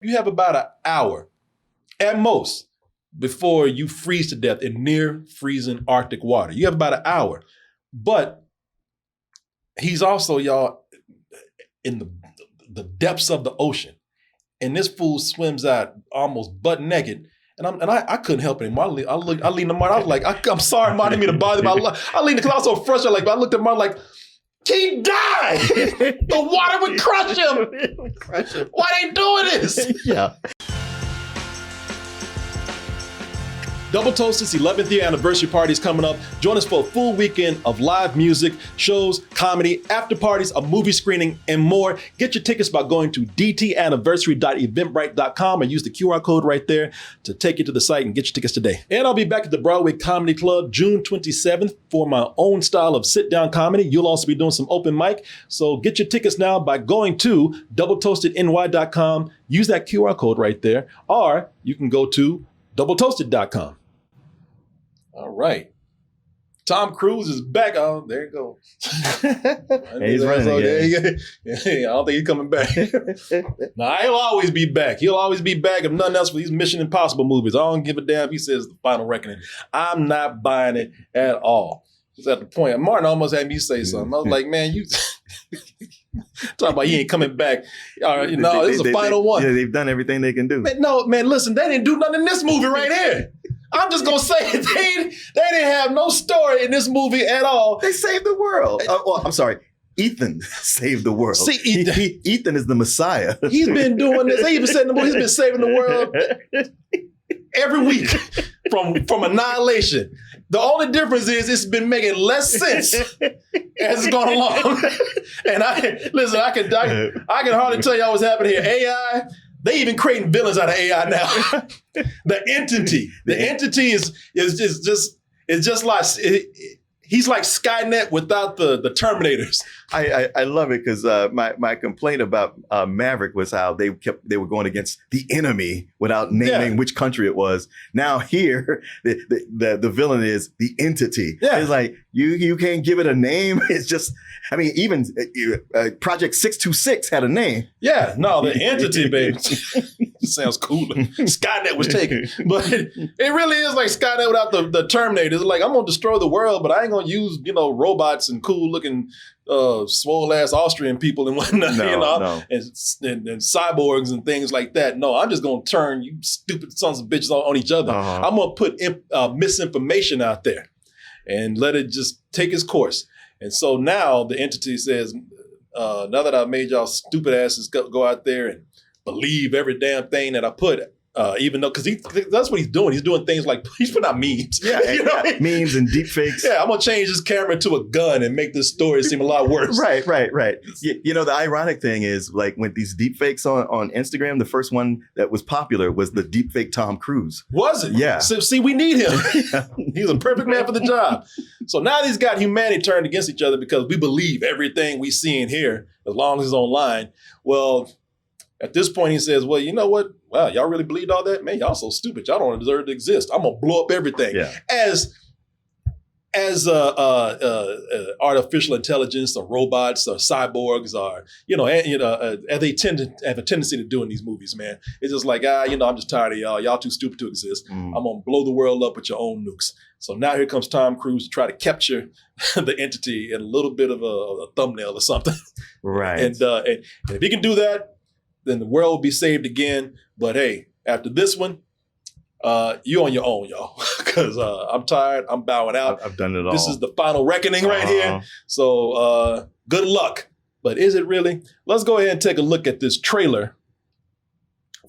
You have about an hour at most before you freeze to death in near freezing Arctic water. You have about an hour. But he's also, y'all, in the depths of the ocean. And this fool swims out almost butt naked. And I couldn't help it anymore. I leaned to Martin. I was like, I'm sorry, Martin, I didn't mean to bother him. I leaned because I was so frustrated. Like, I looked at Martin like, he died. The water would crush him. Why they doing this? Yeah. Double Toasted's 11th year anniversary party is coming up. Join us for a full weekend of live music, shows, comedy, after parties, a movie screening, and more. Get your tickets by going to dtanniversary.eventbrite.com and use the QR code right there to take you to the site and get your tickets today. And I'll be back at the Broadway Comedy Club June 27th for my own style of sit-down comedy. You'll also be doing some open mic. So get your tickets now by going to doubletoastedny.com. Use that QR code right there. Or you can go to doubletoasted.com. All right. Tom Cruise is back. Oh, there you go. Hey, he's running again. I don't think he's coming back. Nah, he'll always be back. He'll always be back, if nothing else, for these Mission Impossible movies. I don't give a damn if he says the final reckoning. I'm not buying it at all. It's at the point. Martin almost had me say something. I was like, man, you talking about he ain't coming back. All right, no, this is the final one. Yeah, they've done everything they can do. Man, listen, they didn't do nothing in this movie right here. I'm just gonna say it. They didn't have no story in this movie at all. They saved the world. Well, I'm sorry. Ethan saved the world. See, Ethan is the Messiah. He's been doing this. They even said in the movie he's been saving the world every week from Annihilation. The only difference is it's been making less sense as it's gone along. And I can hardly tell y'all what's happening here. AI. They even creating villains out of AI now. The entity is just like he's like Skynet without the Terminators. I love it because my complaint about Maverick was how they were going against the enemy without naming which country it was. Now here the villain is the entity. Yeah. It's like you can't give it a name. It's just even Project 626 had a name. Yeah, no, the entity, baby. Sounds cooler. Skynet was taken. But it really is like Skynet without the Terminators. It's like, I'm going to destroy the world, but I ain't going to use, robots and cool looking swole ass Austrian people and whatnot, No. And cyborgs and things like that. No, I'm just going to turn you stupid sons of bitches on each other. Uh-huh. I'm going to put misinformation out there and let it just take its course. And so now the entity says, now that I've made y'all stupid asses go out there and believe every damn thing that I put, even though, because that's what he's doing. He's doing things like, he's putting out memes. Yeah, memes and deep fakes. Yeah, I'm going to change this camera to a gun and make this story seem a lot worse. Right. The ironic thing is, like, when these deep fakes on Instagram, the first one that was popular was the deep fake Tom Cruise. Was it? Yeah. So, see, we need him. He's a perfect man for the job. So now these got humanity turned against each other because we believe everything we see and hear as long as it's online. Well, at this point, he says, well, you know what? Wow, y'all really believed all that? Man, y'all so stupid. Y'all don't deserve to exist. I'm going to blow up everything. Yeah. As artificial intelligence or robots or cyborgs or, as they tend to have a tendency to do in these movies, man. It's just like, I'm just tired of y'all. Y'all too stupid to exist. I'm going to blow the world up with your own nukes. So now here comes Tom Cruise to try to capture the entity in a little bit of a thumbnail or something. Right. And if he can do that, then the world will be saved again. But hey, after this one, you on your own, y'all. Because I'm tired. I'm bowing out. I've done it all. This is the final reckoning right here. So good luck. But is it really? Let's go ahead and take a look at this trailer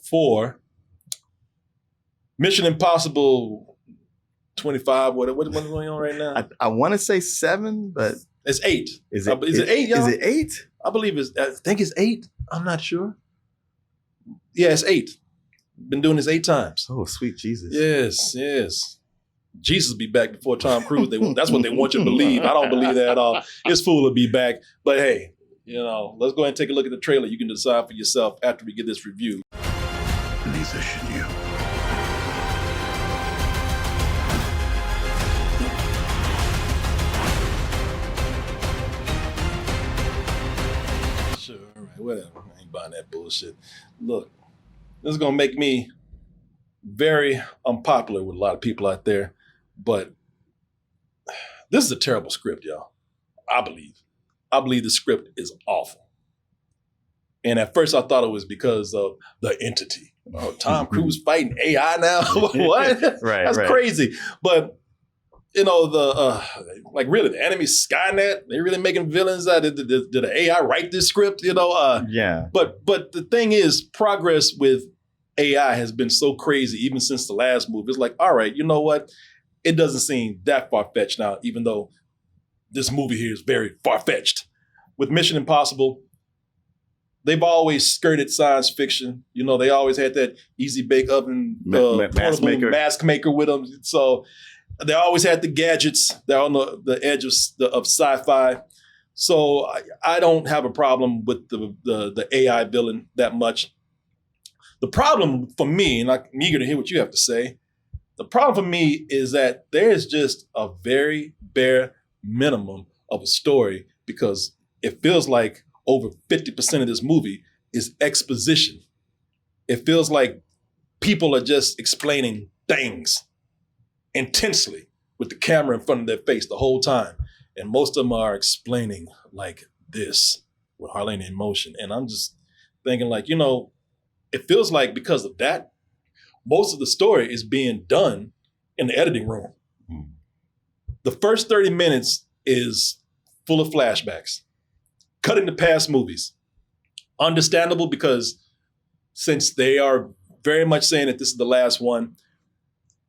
for Mission Impossible 25. What are we on right now? I want to say 7, but it's 8. Is it 8, y'all? Is it 8? I think it's 8. I'm not sure. Yeah, it's 8. Been doing this 8 times. Oh, sweet Jesus. Yes. Jesus will be back before Tom Cruise. That's what they want you to believe. I don't believe that at all. This fool will be back. But hey, let's go ahead and take a look at the trailer. You can decide for yourself after we get this review. Lisa Chenille. Sure, all right, whatever. I ain't buying that bullshit. Look, this is gonna make me very unpopular with a lot of people out there, but this is a terrible script, y'all. I believe the script is awful. And at first I thought it was because of the entity. Oh, Tom Cruise fighting AI now? What? Right, That's right. crazy. But you know, like really the enemy Skynet, they really making villains out. Did the AI write this script? You know, Yeah. But the thing is, progress with AI has been so crazy even since the last movie. It's like, all right, you know what? It doesn't seem that far-fetched now, even though this movie here is very far-fetched. With Mission Impossible, they've always skirted science fiction. You know, they always had that easy bake oven mask maker. mask maker with them. So they always had the gadgets. They're on the edge of sci-fi. So I don't have a problem with the AI villain that much. The problem for me, and I'm eager to hear what you have to say, the problem for me is that there's just a very bare minimum of a story, because it feels like over 50% of this movie is exposition. It feels like people are just explaining things intensely with the camera in front of their face the whole time. And most of them are explaining like this with hardly any emotion. And I'm just thinking like, you know, it feels like because of that, most of the story is being done in the editing room. The first 30 minutes is full of flashbacks, cutting to past movies. Understandable, because since they are very much saying that this is the last one,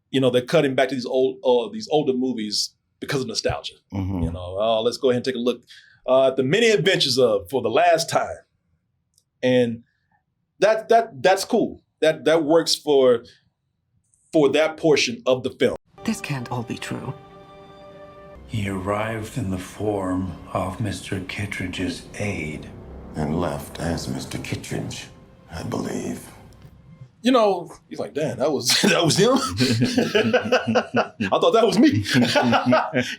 you know, they're cutting back to these older movies because of nostalgia. Mm-hmm. You know, let's go ahead and take a look at the many adventures of For the Last Time. And that's cool. That works for that portion of the film. This can't all be true. He arrived in the form of Mr. Kittredge's aide. And left as Mr. Kittredge, I believe. You know, he's like, damn, that was him. I thought that was me.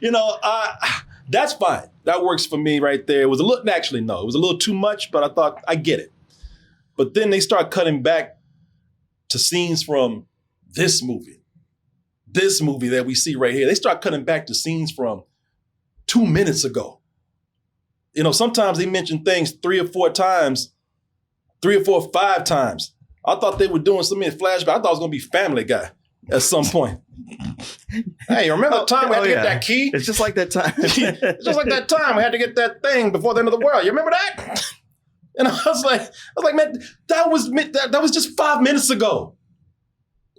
You know, that's fine. That works for me right there. It was a little, actually, no, it was a little too much, but I thought I get it. But then they start cutting back to scenes from this movie that we see right here. They start cutting back to scenes from 2 minutes ago. You know, sometimes they mention things 3 or 4 times, 3 or 4 or 5 times. I thought they were doing so many flashbacks. I thought it was going to be Family Guy at some point. Hey, remember the time we had to get that key? It's just like that time. It's just like that time we had to get that thing before the end of the world. You remember that? And I was like, man, that was just 5 minutes ago.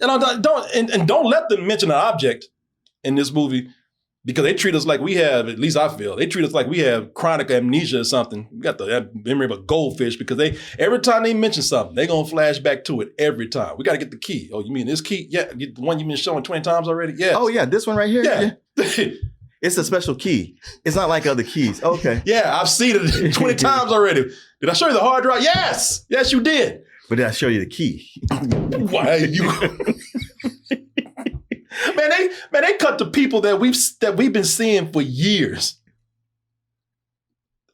And don't let them mention an object in this movie, because they treat us like we have, at least I feel, they treat us like we have chronic amnesia or something. We got the memory of a goldfish, because every time they mention something, they're going to flash back to it every time. We got to get the key. Oh, you mean this key? Yeah, the one you've been showing 20 times already? Yeah. Oh, yeah, this one right here? Yeah. It's a special key. It's not like other keys. Okay. Yeah, I've seen it 20 times already. Did I show you the hard drive? Yes. Yes, you did. But did I show you the key? Why you? Man, they cut to people that we've been seeing for years,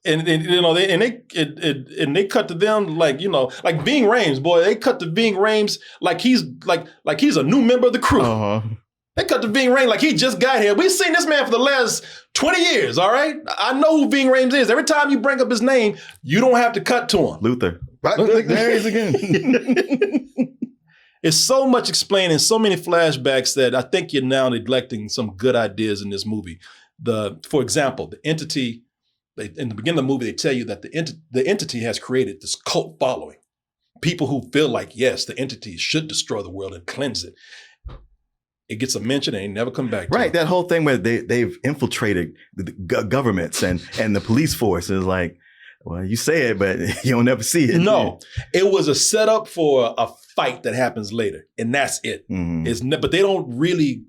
and you know they cut to them like, you know, like Ving Rhames, boy. They cut to Ving Rhames like he's a new member of the crew. Uh-huh. They cut to Ving Rhames like he just got here. We've seen this man for the last 20 years. All right, I know who Ving Rhames is. Every time you bring up his name, you don't have to cut to him. Luther. There he is again. It's so much explaining, so many flashbacks, that I think you're now neglecting some good ideas in this movie. For example, the entity, in the beginning of the movie, they tell you that the entity has created this cult following. People who feel like, yes, the entity should destroy the world and cleanse it. It gets a mention and they never come back to Right, it. that whole thing where they've infiltrated the governments and the police force is like, well, you say it, but you don't ever see it. No, it was a setup for a fight that happens later, and that's it. Mm-hmm. But they don't really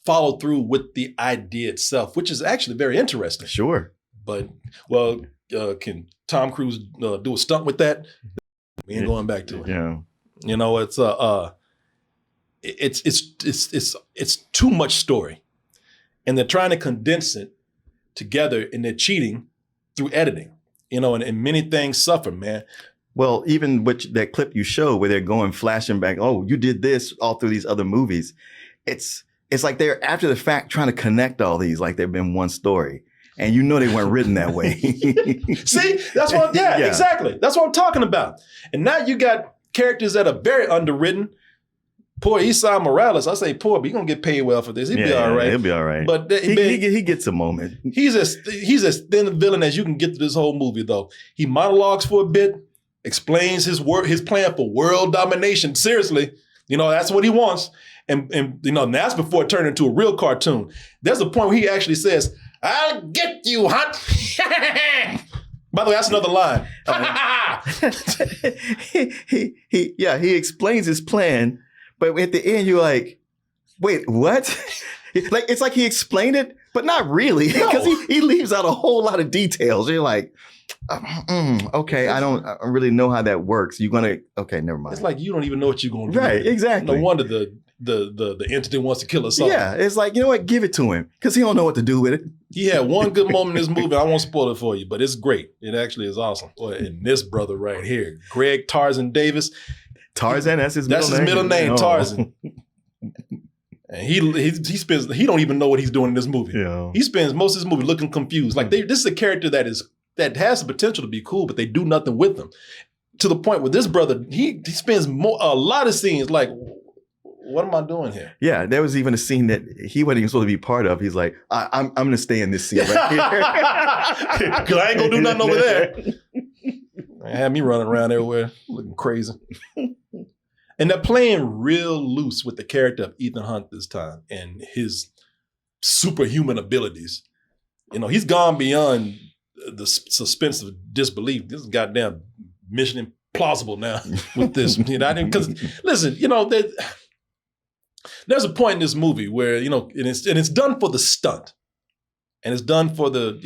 follow through with the idea itself, which is actually very interesting. Sure. But, well, can Tom Cruise do a stunt with that? We ain't going back to it. Yeah. You know, it's too much story, and they're trying to condense it together, and they're cheating through editing. You know, and many things suffer, man. Well, even that clip you show where they're going flashing back, oh, you did this all through these other movies. It's like they're after the fact trying to connect all these like they've been one story. And you know they weren't written that way. See, that's what, yeah, exactly. That's what I'm talking about. And now you got characters that are very underwritten. Poor Esau Morales. I say poor, but he's going to get paid well for this. He'll be all right. He'll be all right. But he gets a moment. He's as thin a villain as you can get to this whole movie, though. He monologues for a bit, explains his plan for world domination. Seriously, that's what he wants. And that's before it turned into a real cartoon. There's a point where he actually says, "I'll get you, Hunt." By the way, that's another line. he explains his plan, but at the end you're like, wait, what? It's like he explained it, but not really, because he leaves out a whole lot of details. You're like, okay, I don't really know how that works. Okay, never mind. It's like you don't even know what you're going to do. Right, exactly. No wonder the entity wants to kill us all. Yeah, it's like, you know what? Give it to him, because he don't know what to do with it. He had one good moment in this movie. I won't spoil it for you, but it's great. It actually is awesome. And this brother right here, Greg Tarzan Davis. Tarzan, that's his middle name. Oh. Tarzan. And he don't even know what he's doing in this movie. Yeah. He spends most of this movie looking confused. Like this is a character that has the potential to be cool, but they do nothing with him. To the point where this brother, he spends a lot of scenes like, what am I doing here? Yeah, there was even a scene that he wasn't even supposed to be part of. He's like, I'm going to stay in this scene right here. Because I ain't going to do nothing over there. Had me running around everywhere looking crazy. And they're playing real loose with the character of Ethan Hunt this time and his superhuman abilities. He's gone beyond the suspense of disbelief. This is goddamn mission implausible now with this. Because listen, there's a point in this movie where and it's done for the stunt, and it's done for the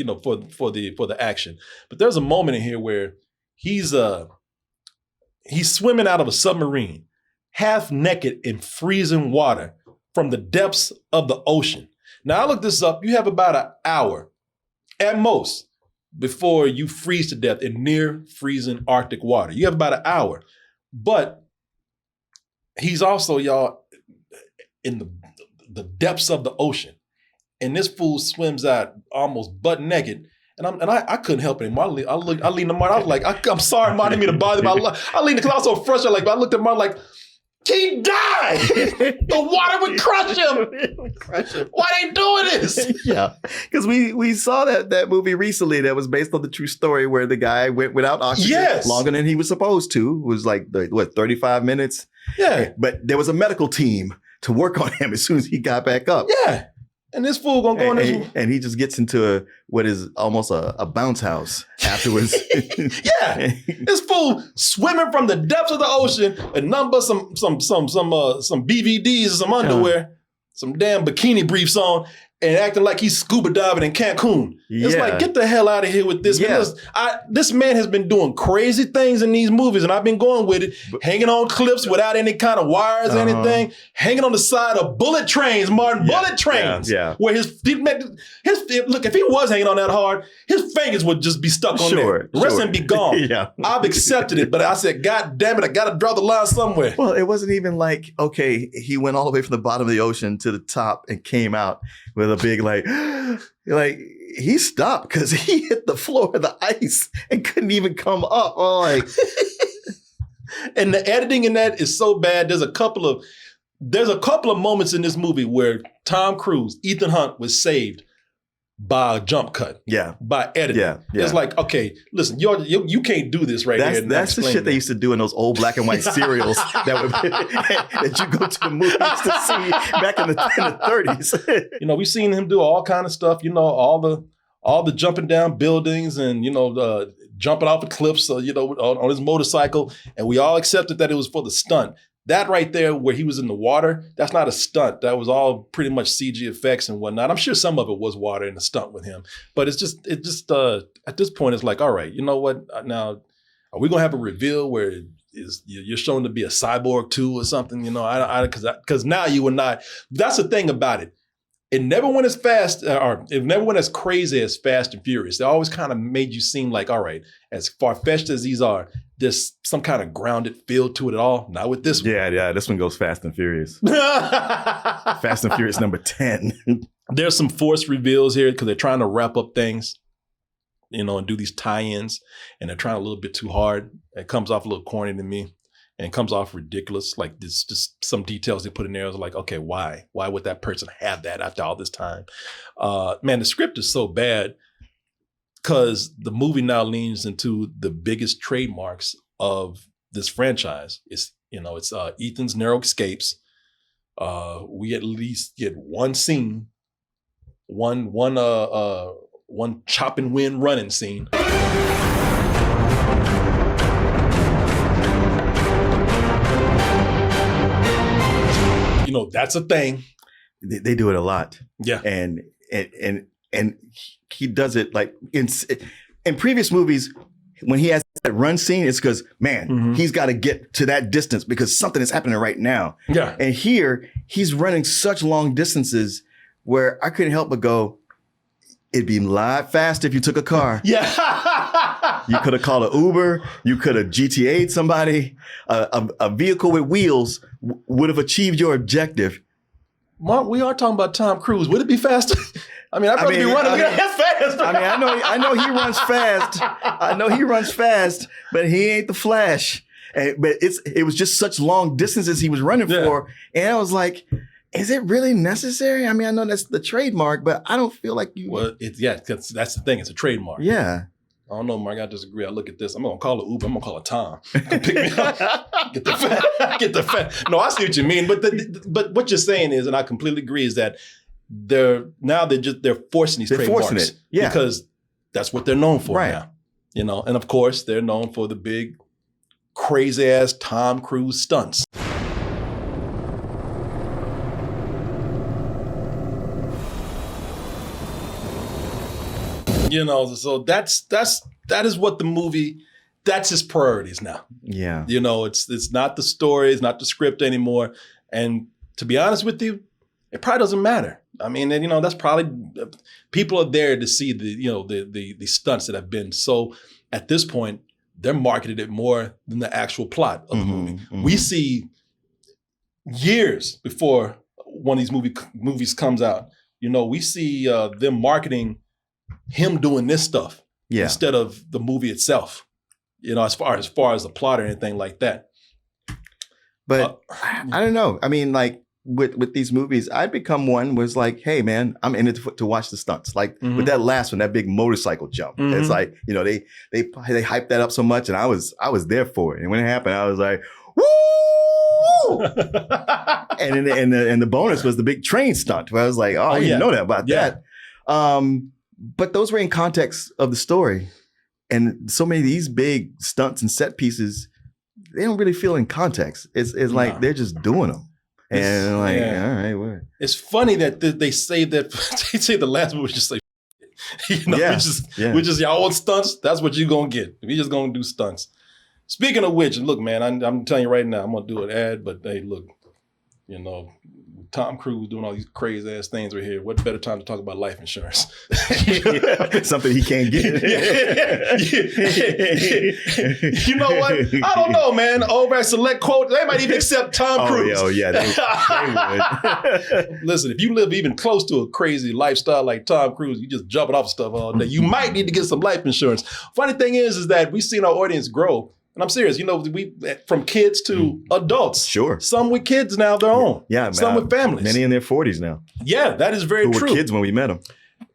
for the action. But there's a moment in here where he's swimming out of a submarine, half naked in freezing water from the depths of the ocean. Now I looked this up. You have about an hour at most before you freeze to death in near freezing Arctic water. You have about an hour, but he's also, y'all, in the depths of the ocean, and this fool swims out almost butt naked. And I couldn't help it anymore. I leaned to Martin. I was like, I'm sorry, Martin, I didn't mean to bother him. I leaned because I was so frustrated. I looked at Martin like, he died. The water would crush him. Why they doing this? Yeah, because we saw that movie recently that was based on the true story where the guy went without oxygen longer than he was supposed to. It was like 35 minutes. Yeah, but there was a medical team to work on him as soon as he got back up. Yeah. And this fool gonna go in this. And he just gets into what is almost a bounce house afterwards. Yeah. This fool swimming from the depths of the ocean and nothing but some BVDs or some underwear, some damn bikini briefs on, and acting like he's scuba diving in Cancun. It's like, get the hell out of here with this. Yeah. This man has been doing crazy things in these movies, and I've been going with it, hanging on cliffs without any kind of wires or anything, hanging on the side of bullet trains, Martin, bullet trains. Yeah. Where look, if he was hanging on that hard, his fingers would just be stuck on there. The rest of him be gone. Yeah. I've accepted it, but I said, God damn it, I got to draw the line somewhere. Well, it wasn't even like, okay, he went all the way from the bottom of the ocean to the top and came out with a big like he stopped because he hit the floor of the ice and couldn't even come up. And the editing in that is so bad. There's a couple of moments in this movie where Tom Cruise, Ethan Hunt, was saved by a jump cut. Yeah. By editing. Yeah. It's like, okay, listen, you can't do this right here. That's the shit they used to do in those old black and white serials that you go to the movies to see back in the 30s. We've seen him do all kind of stuff, all the jumping down buildings and, jumping off of cliffs, on his motorcycle. And we all accepted that it was for the stunt. That right there where he was in the water, that's not a stunt. That was all pretty much CG effects and whatnot. I'm sure some of it was water in the stunt with him. But it just at this point, it's like, all right, you know what? Now, are we going to have a reveal where you're shown to be a cyborg too or something? Because now you and I, that's the thing about it. it never went as fast, or it never went as crazy as Fast and Furious. They always kind of made you seem like, all right, as far-fetched as these are, there's some kind of grounded feel to it at all. Not with this one. Yeah, this one goes Fast and Furious. Fast and Furious number 10. There's some forced reveals here because they're trying to wrap up things, and do these tie-ins, and they're trying a little bit too hard. It comes off a little corny to me. And it comes off ridiculous. Like this, just some details they put in there. I was like, okay, why? Why would that person have that after all this time? Man, the script is so bad because the movie now leans into the biggest trademarks of this franchise. It's Ethan's narrow escapes. We at least get one scene, one chop and win running scene. That's a thing. They do it a lot. Yeah. And he does it like in previous movies when he has that run scene, it's because, man, he's got to get to that distance because something is happening right now. Yeah. And here he's running such long distances where I couldn't help but go, it'd be a lot faster if you took a car. Yeah. You could have called an Uber. You could have GTA'd somebody. A vehicle with wheels would have achieved your objective. Mark, we are talking about Tom Cruise. Would it be faster? I'd rather be running that fast. I know he runs fast. I know he runs fast, but he ain't the Flash. But it was just such long distances he was running for. And I was like, is it really necessary? I know that's the trademark, but I don't feel like you. Well, because that's the thing. It's a trademark. Yeah. I don't know, Mark. I disagree. I look at this. I'm going to call it Uber. I'm going to call it Tom. Come pick me up. Get the fat. No, I see what you mean. But what you're saying is, and I completely agree, is that they're forcing these trademarks. Forcing it. Yeah. Because that's what they're known for now. And of course, they're known for the big, crazy ass Tom Cruise stunts. So that is what the movie, that's his priorities now. Yeah. It's not the story, it's not the script anymore. And to be honest with you, it probably doesn't matter. That's probably, people are there to see the stunts that have been. So at this point, they're marketed it more than the actual plot of the movie. Mm-hmm. We see years before one of these movies comes out, we see them marketing him doing this stuff instead of the movie itself, as far as the plot or anything like that. But I don't know. With these movies, I become one was like, hey man, I'm in it to watch the stunts. Like with that last one, that big motorcycle jump. It's like, they hyped that up so much, and I was there for it. And when it happened, I was like, woo! and the bonus was the big train stunt where I was like, oh, you know that about that. But those were in context of the story. And so many of these big stunts and set pieces, they don't really feel in context. It's like they're just doing them. And all right, what? It's funny that they say that, they say the last movie was just like, we just y'all want stunts, that's what you're going to get. We just going to do stunts. Speaking of which, look, man, I'm telling you right now, I'm going to do an ad, but hey, look, Tom Cruise doing all these crazy ass things right here. What better time to talk about life insurance? Something he can't get. You know what? I don't know, man. Over at Select Quote, they might even accept Tom Cruise. Oh yeah, they would. Listen, if you live even close to a crazy lifestyle like Tom Cruise, you just jumping off stuff all day. You might need to get some life insurance. Funny thing is that we've seen our audience grow. And I'm serious, we from kids to adults. Sure. Some with kids now of their own. Yeah. Some with families. Many in their 40s now. Yeah, that is very true. Who were kids when we met them.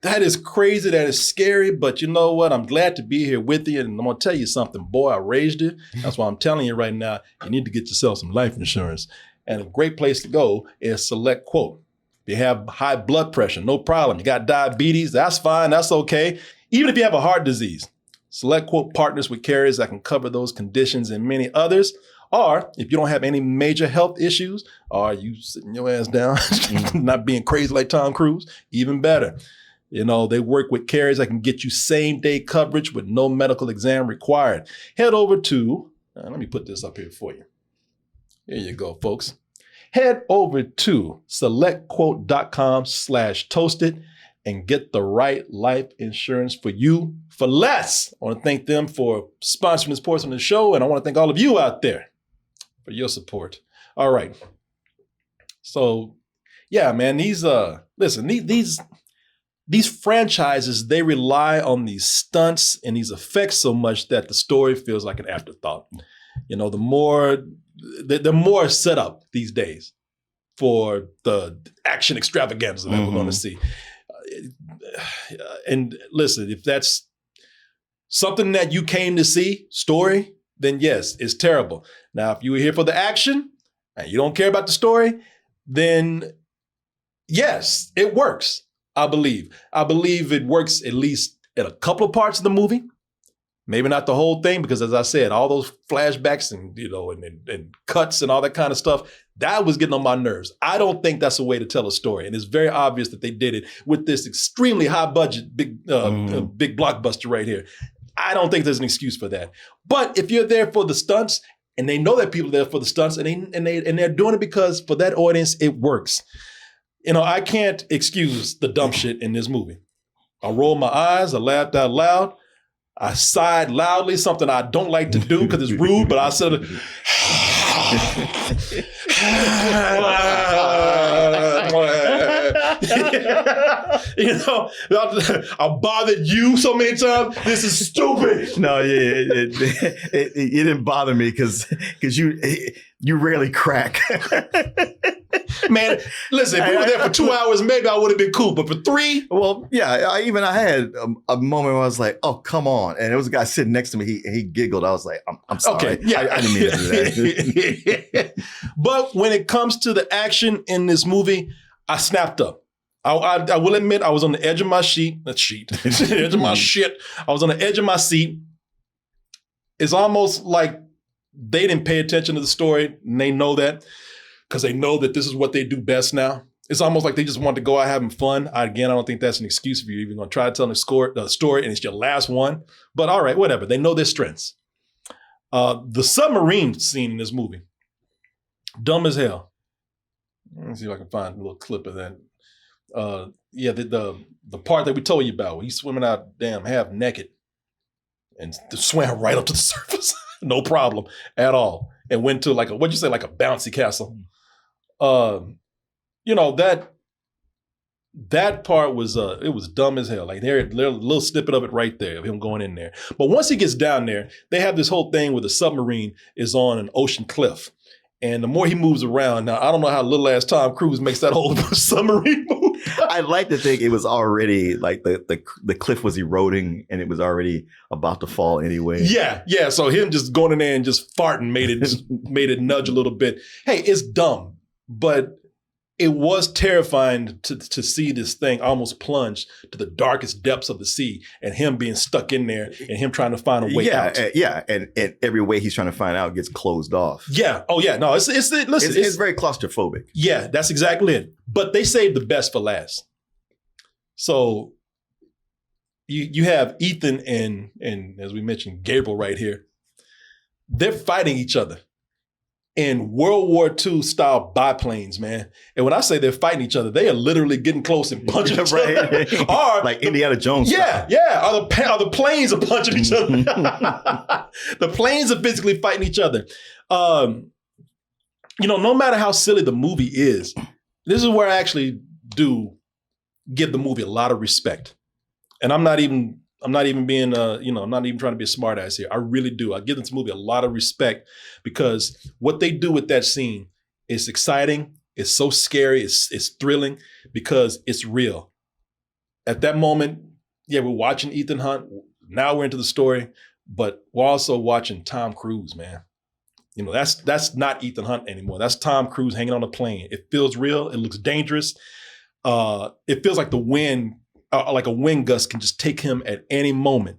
That is crazy. That is scary. But you know what? I'm glad to be here with you. And I'm going to tell you something. Boy, I raised you. That's why I'm telling you right now, you need to get yourself some life insurance. And a great place to go is Select Quote. If you have high blood pressure, no problem. You got diabetes, that's fine. That's okay. Even if you have a heart disease, Select Quote partners with carriers that can cover those conditions and many others. Or if you don't have any major health issues, or you sitting your ass down, not being crazy like Tom Cruise, even better. They work with carriers that can get you same day coverage with no medical exam required. Head over to, let me put this up here for you. Here you go, folks. head over to selectquote.com/toasted and get the right life insurance for you for less. I want to thank them for sponsoring this portion of the show, and I want to thank all of you out there for your support. All right. So, yeah, man, these franchises, they rely on these stunts and these effects so much that the story feels like an afterthought. You know, the more set up these days for the action extravaganza that we're going to see. And listen, if that's something that you came to see, story, then yes, it's terrible. Now, if you were here for the action and you don't care about the story, then yes, it works. I believe it works at least in a couple of parts of the movie. Maybe not the whole thing, because as I said, all those flashbacks and and cuts and all that kind of stuff, that was getting on my nerves. I don't think that's a way to tell a story. And it's very obvious that they did it with this extremely high budget, big blockbuster right here. I don't think there's an excuse for that. But if you're there for the stunts, and they know that people are there for the stunts, and they're doing it because for that audience, it works. You know, I can't excuse the dumb shit in this movie. I rolled my eyes, I laughed out loud. I sighed loudly, something I don't like to do because it's rude, but I said, you know, I bothered you so many times. This is stupid. No, it didn't bother me because you rarely crack. Man, listen, if we were there for 2 hours, maybe I would have been cool. But for 3? Well, yeah, I had a moment where I was like, oh, come on. And there was a guy sitting next to me. He giggled. I was like, I'm sorry. Okay, yeah. I didn't mean to do that. But when it comes to the action in this movie, I snapped up. I will admit I was on the edge of my edge of my shit. I was on the edge of my seat. It's almost like they didn't pay attention to the story, and they know that. Because they know that this is what they do best now. It's almost like they just want to go out having fun. Again, I don't think that's an excuse if you're even going to try to tell the story and it's your last one. But all right, whatever. They know their strengths. The submarine scene in this movie, dumb as hell. Let me see if I can find a little clip of that. The part that we told you about, where he's swimming out damn half naked and swam right up to the surface. No problem at all. And went to like a bouncy castle. That part was it was dumb as hell. Like there a little snippet of it right there of him going in there. But once he gets down there, they have this whole thing where the submarine is on an ocean cliff. And the more he moves around, now I don't know how little ass Tom Cruise makes that whole submarine move. I like to think it was already like the cliff was eroding and it was already about to fall anyway. Yeah. So him just going in there and just farting made it nudge a little bit. Hey, it's dumb, but it was terrifying to see this thing almost plunge to the darkest depths of the sea and him being stuck in there and him trying to find a way out. And every way he's trying to find out gets closed off. Yeah. Oh yeah. No, it's very claustrophobic. Yeah, that's exactly it. But they saved the best for last. So you have Ethan and as we mentioned, Gabriel right here. They're fighting each other in World War II style biplanes, man. And when I say they're fighting each other, they are literally getting close and punching each other. Or like Indiana Jones style. Yeah. Or the planes are punching each other. The planes are physically fighting each other. No matter how silly the movie is, this is where I actually do give the movie a lot of respect. And I'm not even being, I'm not even trying to be a smart ass here. I really do. I give this movie a lot of respect because what they do with that scene is exciting. It's so scary. It's thrilling because it's real. At that moment, yeah, we're watching Ethan Hunt. Now we're into the story, but we're also watching Tom Cruise, man. That's not Ethan Hunt anymore. That's Tom Cruise hanging on a plane. It feels real. It looks dangerous. It feels like the wind, like a wind gust can just take him at any moment.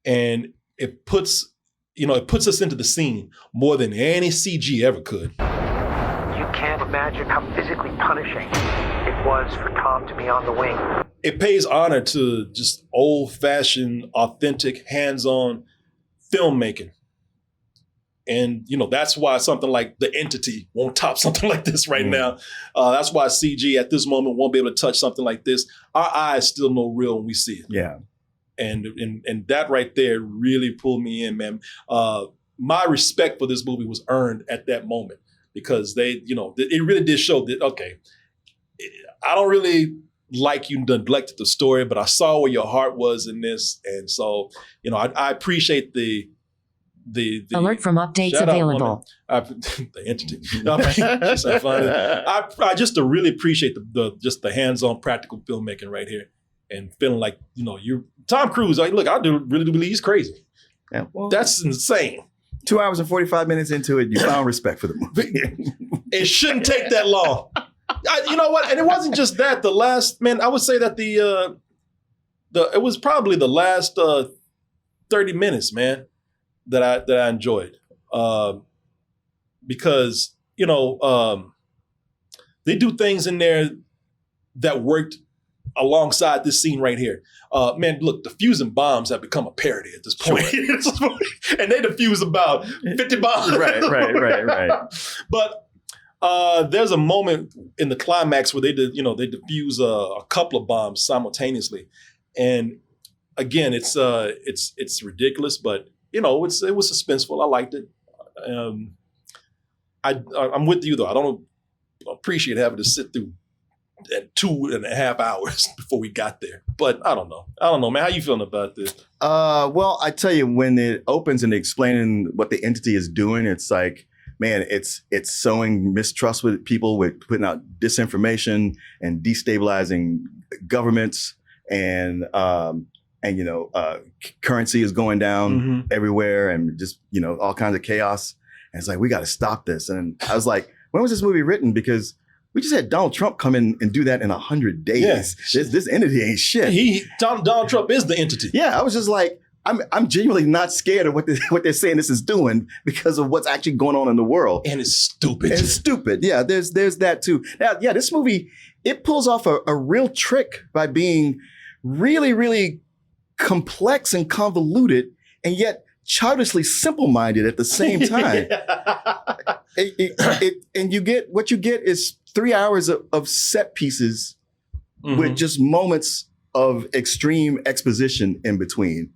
And it puts us into the scene more than any CG ever could. You can't imagine how physically punishing it was for Tom to be on the wing. It pays honor to just old-fashioned, authentic, hands-on filmmaking. And, that's why something like The Entity won't top something like this right now. That's why CG at this moment won't be able to touch something like this. Our eyes still know real when we see it. Yeah. And that right there really pulled me in, man. My respect for this movie was earned at that moment because it really did show that, okay, I don't really like you neglected the story, but I saw where your heart was in this. And so, I appreciate the alert from updates available. The Entity. I just really appreciate the hands-on practical filmmaking right here, and feeling like you're Tom Cruise. Like, look, really do believe he's crazy. Yeah, well, that's insane. 2 hours and 45 minutes into it, you found respect for the movie. It shouldn't take that long. You know what? And it wasn't just that. The last, man, I would say that it was probably the last 30 minutes, man, that I enjoyed, because they do things in there that worked alongside this scene right here. Man, look, defusing bombs have become a parody at this point. Sure. And they defuse about 50 bombs. Right. But there's a moment in the climax where they defuse a couple of bombs simultaneously. And again, it's ridiculous, but it was suspenseful. I liked it. I'm with you though. I don't appreciate having to sit through 2.5 hours before we got there. But I don't know, man. How you feeling about this? Well, I tell you, when it opens and explaining what the entity is doing, it's like, man, it's sowing mistrust with people, with putting out disinformation and destabilizing governments, and currency is going down everywhere, and just all kinds of chaos. And it's like, we got to stop this. And I was like, when was this movie written? Because we just had Donald Trump come in and do that in 100 days. Yeah. This entity ain't shit. Donald Trump is the entity. Yeah, I was just like, I'm genuinely not scared of what they're saying this is doing because of what's actually going on in the world. And it's stupid. It's stupid. Yeah, there's that too. Now, yeah, this movie, it pulls off a real trick by being really, really complex and convoluted, and yet childishly simple-minded at the same time. And what you get is 3 hours of set pieces with just moments of extreme exposition in between,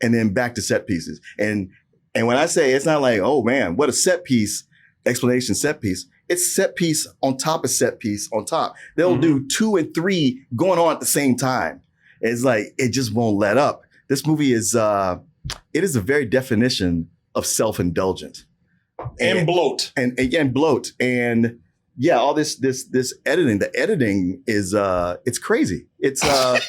and then back to set pieces. And when I say, it's not like, oh man, what a set piece, explanation set piece. It's set piece on top of set piece on top. They'll do 2 and 3 going on at the same time. It's like, it just won't let up. This movie is, it is the very definition of self-indulgent. And bloat. And bloat. And yeah, all this editing. The editing is it's crazy. It's I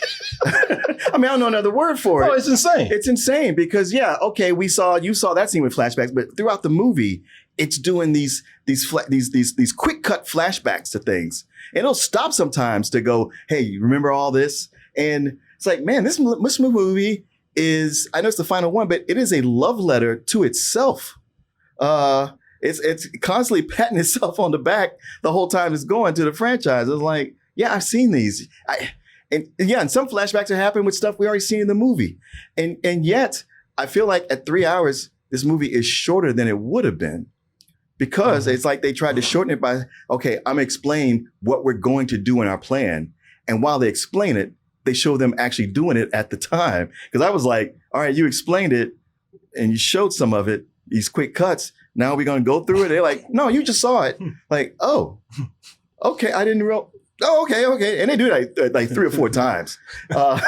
mean, I don't know another word for it. Oh, it's insane. It's insane because okay, you saw that scene with flashbacks, but throughout the movie, it's doing these quick cut flashbacks to things. And it'll stop sometimes to go, hey, you remember all this? And it's like, man, this movie is, I know it's the final one, but it is a love letter to itself. It's constantly patting itself on the back the whole time it's going to the franchise. It's like, yeah, I've seen these. And some flashbacks are happening with stuff we already seen in the movie. And yet, I feel like at 3 hours, this movie is shorter than it would have been, because it's like they tried to shorten it by, okay, I'm explaining what we're going to do in our plan. And while they explain it, they show them actually doing it at the time. Because I was like, all right, you explained it and you showed some of it, these quick cuts. Now we're going to go through it. They're like, no, you just saw it. Like, oh, okay. I didn't realize. Oh, okay. And they do that like 3 or 4 times. Yeah,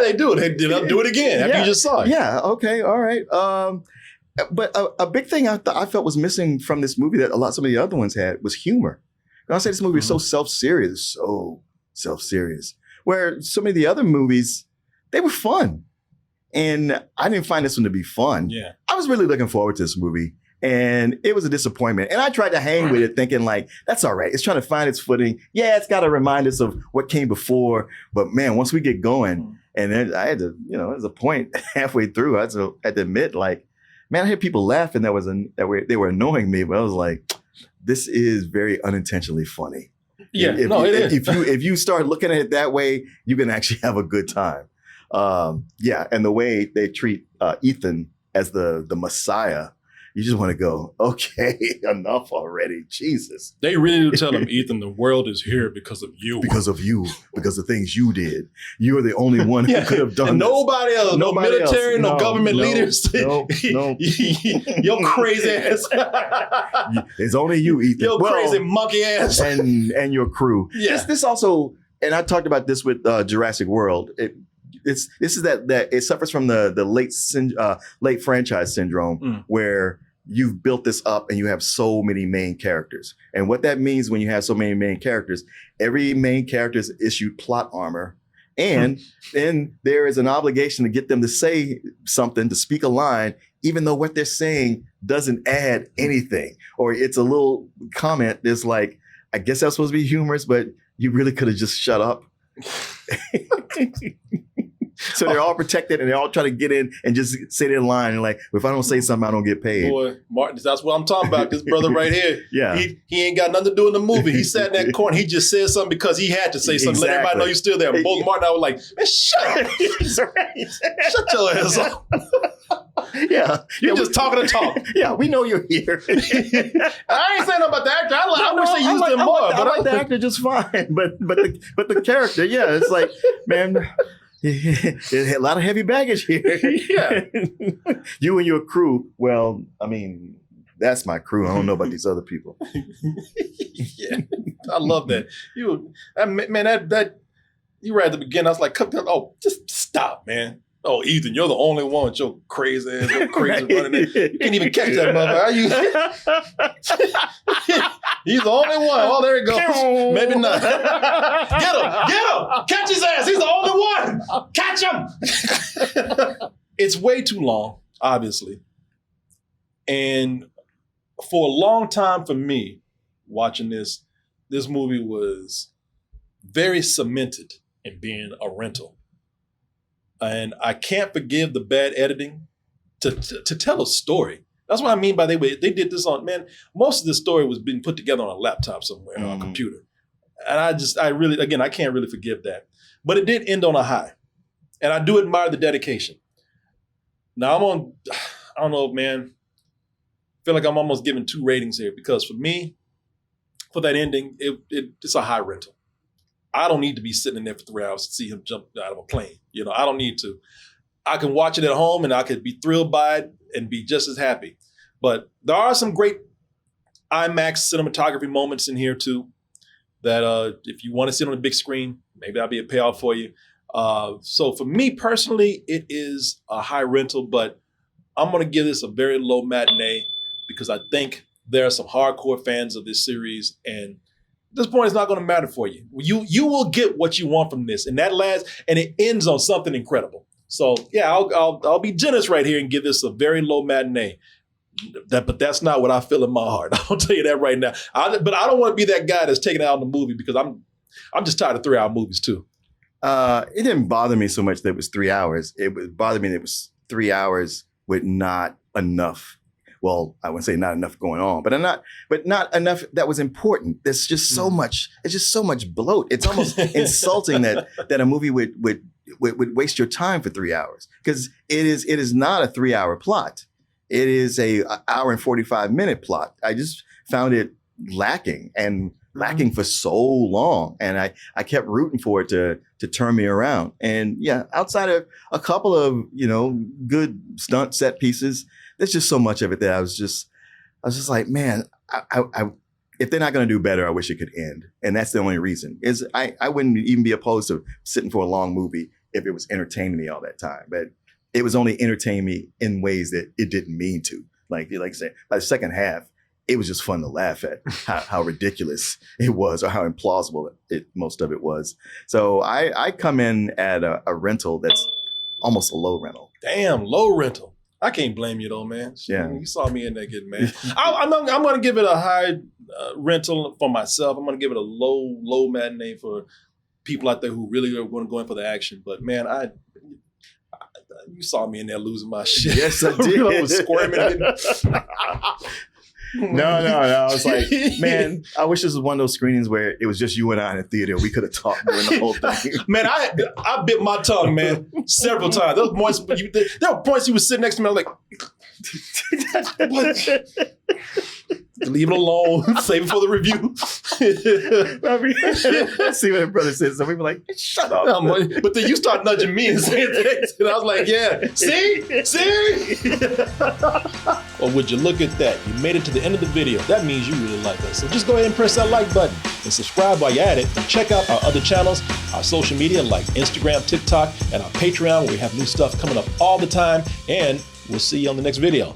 they do it. They do it again after you just saw it. Yeah. Okay. All right. But a big thing I felt was missing from this movie that some of the other ones had was humor. I say this movie is so self-serious, where so many of the other movies, they were fun. And I didn't find this one to be fun. Yeah. I was really looking forward to this movie, and it was a disappointment. And I tried to hang with it thinking like, that's all right. It's trying to find its footing. Yeah, it's got to remind us of what came before. But man, once we get going, and then I had to, there's a point halfway through, I had to admit, like, man, I heard people laughing they were annoying me, but I was like, this is very unintentionally funny. Yeah, it is. If you start looking at it that way, you can actually have a good time. And the way they treat Ethan as the Messiah, You just want to go, okay, enough already. Jesus. They really do tell him, Ethan, the world is here because of you. Because of you, because of things you did. You're the only one who could have done and this. Nobody else, Nobody no military, else. no government leaders. No. Your crazy ass. It's only you, Ethan. Your crazy monkey ass. And your crew. Yeah. This also, and I talked about this with Jurassic World. This is that it suffers from the late franchise syndrome where you've built this up and you have so many main characters. And what that means when you have so many main characters, every main character is issued plot armor. And then there is an obligation to get them to say something, to speak a line, even though what they're saying doesn't add anything. Or it's a little comment that's like, I guess that's supposed to be humorous, but you really could have just shut up. So they're all protected and they're all trying to get in and just say their line. And like, if I don't say something, I don't get paid. Boy, Martin, that's what I'm talking about. This brother right here. Yeah. He ain't got nothing to do in the movie. He sat in that corner. He just said something because he had to say something. Let everybody know you're still there. Both Martin and I were like, man, shut up. Shut your ass up. Yeah. You're just talking to talk. Yeah, we know you're here. I ain't saying nothing about the actor. I wish they used him more. I like the actor just fine. But the character, yeah, it's like, man, a lot of heavy baggage here. Yeah. You and your crew, well, I mean, that's my crew. I don't know about these other people. Yeah. I love that. You right at the beginning, I was like, just stop, man. Oh, Ethan, you're the only one with your crazy ass, your crazy running in. You can't even catch that motherfucker. He's the only one. Oh, there he goes. Maybe not. Get him. Catch his ass. He's the only one. Catch him. It's way too long, obviously. And for a long time for me, watching this movie was very cemented in being a rental. And I can't forgive the bad editing to tell a story. That's what I mean by they did this on, man, most of the story was being put together on a laptop somewhere, on a computer. And I can't really forgive that. But it did end on a high. And I do admire the dedication. Now I don't know, man. I feel like I'm almost giving 2 ratings here because for me, for that ending, it's a high rental. I don't need to be sitting in there for 3 hours to see him jump out of a plane. I don't need to. I can watch it at home and I could be thrilled by it and be just as happy. But there are some great IMAX cinematography moments in here too that if you want to sit on the big screen, maybe that'll be a payoff for you. So for me personally, it is a high rental, but I'm going to give this a very low matinee because I think there are some hardcore fans of this series and at this point, it's not going to matter for you. You will get what you want from this, and it ends on something incredible. So yeah, I'll be generous right here and give this a very low matinee. But that's not what I feel in my heart. I'll tell you that right now. But I don't want to be that guy that's taking it out in the movie because I'm just tired of 3-hour movies too. It didn't bother me so much that it was 3 hours. It bothered me that it was 3 hours with not enough. Well, I wouldn't say not enough going on, but not enough that was important. There's just so much. It's just so much bloat. It's almost insulting that a movie would waste your time for 3 hours because it is not a 3-hour plot. It is a hour and 45-minute plot. I just found it lacking for so long, and I kept rooting for it to turn me around. And yeah, outside of a couple of good stunt set pieces. There's just so much of it that I was just like, man, I if they're not going to do better, I wish it could end. And that's the only reason is I wouldn't even be opposed to sitting for a long movie if it was entertaining me all that time. But it was only entertaining me in ways that it didn't mean to. Like I said, by the second half, it was just fun to laugh at how ridiculous it was or how implausible most of it was. So I come in at a rental that's almost a low rental. Damn, low rental. I can't blame you though, man. Yeah. You saw me in there getting mad. I'm going to give it a high rental for myself. I'm going to give it a low matinee for people out there who really are going to go in for the action. But man, you saw me in there losing my shit. Yes, I did. I was squirming. No. I was like, man, I wish this was one of those screenings where it was just you and I in the theater. We could have talked during the whole thing. Man, I bit my tongue, man, several times. There were points you were sitting next to me. I was like, Leave it alone. Save it for the review. See what her brother says. So we were like, shut up. But then you start nudging me and saying things. And I was like, yeah, see? Or would you look at that? You made it to the end of the video. That means you really like us. So just go ahead and press that like button and subscribe while you're at it. And check out our other channels, our social media like Instagram, TikTok, and our Patreon, where we have new stuff coming up all the time. And we'll see you on the next video.